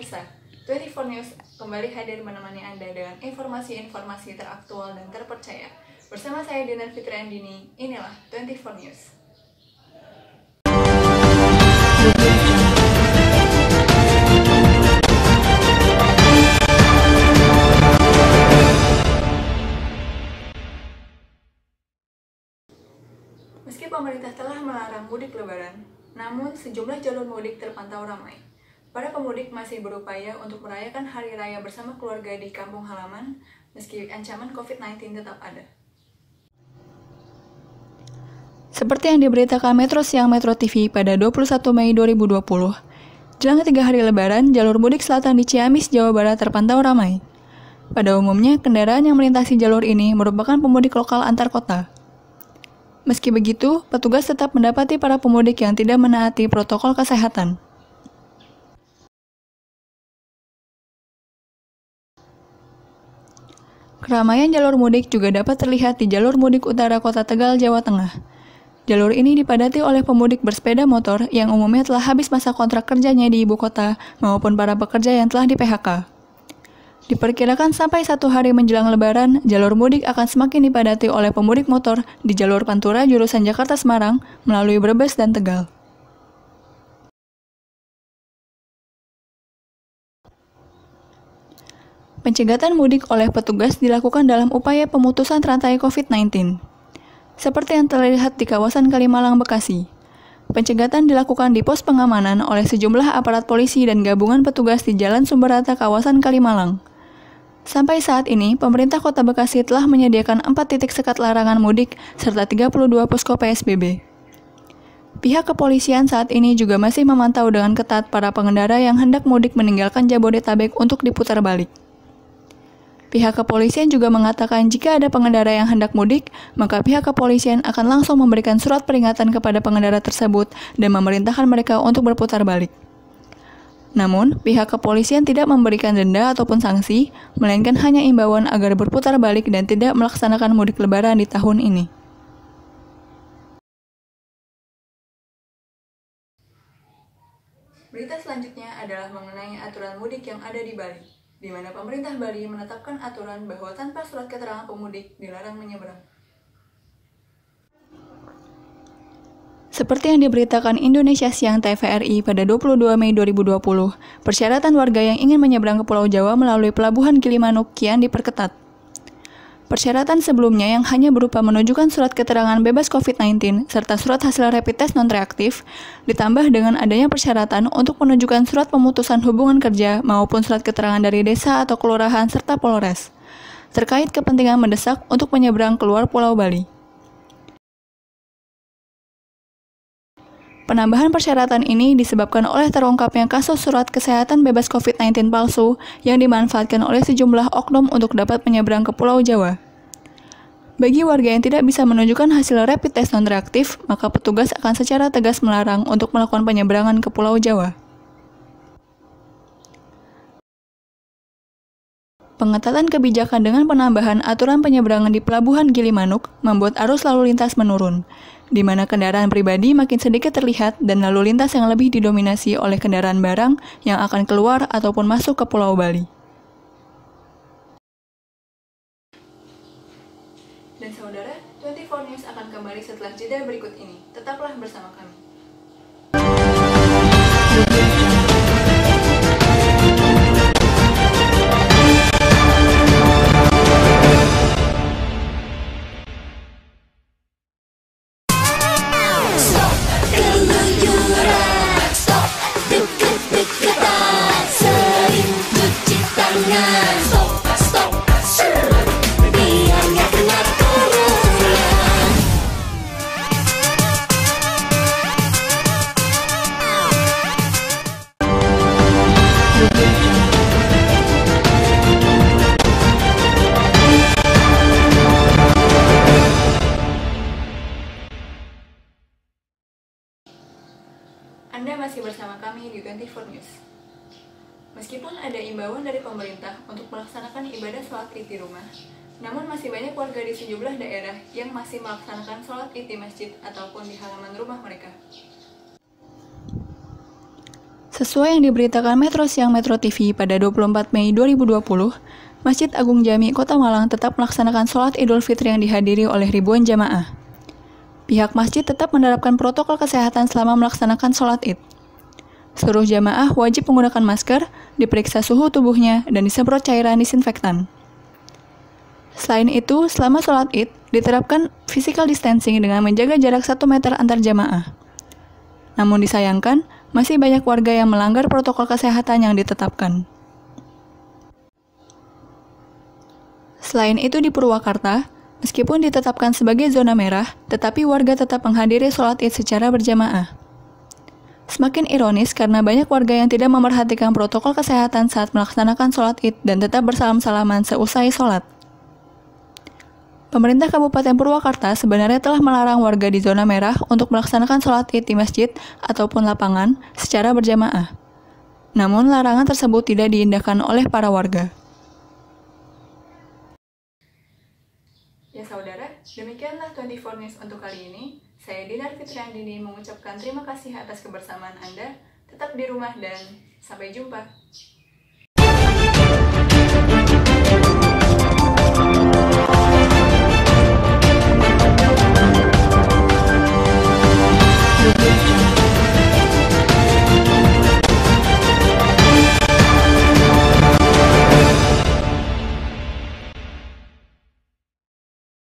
Pemirsa, 24 News kembali hadir menemani Anda dengan informasi-informasi teraktual dan terpercaya. Bersama saya Dinar Fitri Andini, inilah 24 News. Meski pemerintah telah melarang mudik lebaran, namun sejumlah jalur mudik terpantau ramai. Para pemudik masih berupaya untuk merayakan hari raya bersama keluarga di kampung halaman, meski ancaman COVID-19 tetap ada. Seperti yang diberitakan Metro Siang Metro TV pada 21 Mei 2020, jelang 3 hari lebaran, jalur mudik selatan di Ciamis, Jawa Barat terpantau ramai. Pada umumnya, kendaraan yang melintasi jalur ini merupakan pemudik lokal antar kota. Meski begitu, petugas tetap mendapati para pemudik yang tidak menaati protokol kesehatan. Keramaian jalur mudik juga dapat terlihat di jalur mudik utara Kota Tegal, Jawa Tengah. Jalur ini dipadati oleh pemudik bersepeda motor yang umumnya telah habis masa kontrak kerjanya di ibu kota maupun para pekerja yang telah di-PHK. Diperkirakan sampai 1 hari menjelang lebaran, jalur mudik akan semakin dipadati oleh pemudik motor di jalur Pantura jurusan Jakarta-Semarang melalui Brebes dan Tegal. Pencegatan mudik oleh petugas dilakukan dalam upaya pemutusan rantai COVID-19. Seperti yang terlihat di kawasan Kalimalang, Bekasi. Pencegatan dilakukan di pos pengamanan oleh sejumlah aparat polisi dan gabungan petugas di Jalan Sumberrata, kawasan Kalimalang. Sampai saat ini, pemerintah Kota Bekasi telah menyediakan 4 titik sekat larangan mudik serta 32 posko PSBB. Pihak kepolisian saat ini juga masih memantau dengan ketat para pengendara yang hendak mudik meninggalkan Jabodetabek untuk diputar balik. Pihak kepolisian juga mengatakan jika ada pengendara yang hendak mudik, maka pihak kepolisian akan langsung memberikan surat peringatan kepada pengendara tersebut dan memerintahkan mereka untuk berputar balik. Namun, pihak kepolisian tidak memberikan denda ataupun sanksi, melainkan hanya imbauan agar berputar balik dan tidak melaksanakan mudik lebaran di tahun ini. Berita selanjutnya adalah mengenai aturan mudik yang ada di Bali, di mana pemerintah Bali menetapkan aturan bahwa tanpa surat keterangan pemudik dilarang menyeberang. Seperti yang diberitakan Indonesia Siang TVRI pada 22 Mei 2020, persyaratan warga yang ingin menyeberang ke Pulau Jawa melalui Pelabuhan Gilimanuk kian diperketat. Persyaratan sebelumnya yang hanya berupa menunjukkan surat keterangan bebas COVID-19 serta surat hasil rapid test non-reaktif, ditambah dengan adanya persyaratan untuk menunjukkan surat pemutusan hubungan kerja maupun surat keterangan dari desa atau kelurahan serta Polres, terkait kepentingan mendesak untuk menyeberang keluar Pulau Bali. Penambahan persyaratan ini disebabkan oleh terungkapnya kasus surat kesehatan bebas COVID-19 palsu yang dimanfaatkan oleh sejumlah oknum untuk dapat menyeberang ke Pulau Jawa. Bagi warga yang tidak bisa menunjukkan hasil rapid test non-reaktif, maka petugas akan secara tegas melarang untuk melakukan penyeberangan ke Pulau Jawa. Pengetatan kebijakan dengan penambahan aturan penyeberangan di Pelabuhan Gilimanuk membuat arus lalu lintas menurun, di mana kendaraan pribadi makin sedikit terlihat dan lalu lintas yang lebih didominasi oleh kendaraan barang yang akan keluar ataupun masuk ke Pulau Bali. Dan saudara, 24 News akan kembali setelah jeda berikut ini. Tetaplah bersama kami. Anda masih bersama kami di 24 News. Meskipun ada imbauan dari pemerintah untuk melaksanakan ibadah sholat Id di rumah, namun masih banyak warga di sejumlah daerah yang masih melaksanakan sholat Id di masjid ataupun di halaman rumah mereka. Sesuai yang diberitakan Metro Siang Metro TV pada 24 Mei 2020, Masjid Agung Jami Kota Malang tetap melaksanakan sholat Idul Fitri yang dihadiri oleh ribuan jamaah. Pihak masjid tetap menerapkan protokol kesehatan selama melaksanakan sholat Id. Seluruh jamaah wajib menggunakan masker, diperiksa suhu tubuhnya, dan disemprot cairan disinfektan. Selain itu, selama sholat Id, diterapkan physical distancing dengan menjaga jarak 1 meter antar jamaah. Namun disayangkan, masih banyak warga yang melanggar protokol kesehatan yang ditetapkan. Selain itu di Purwakarta, meskipun ditetapkan sebagai zona merah, tetapi warga tetap menghadiri sholat Id secara berjamaah. Semakin ironis karena banyak warga yang tidak memerhatikan protokol kesehatan saat melaksanakan sholat Id dan tetap bersalam-salaman seusai sholat. Pemerintah Kabupaten Purwakarta sebenarnya telah melarang warga di zona merah untuk melaksanakan sholat Id di masjid ataupun lapangan secara berjamaah. Namun larangan tersebut tidak diindahkan oleh para warga. Ya saudara, demikianlah 24 News untuk kali ini. Saya Dinar Fitriandini mengucapkan terima kasih atas kebersamaan Anda. Tetap di rumah dan sampai jumpa.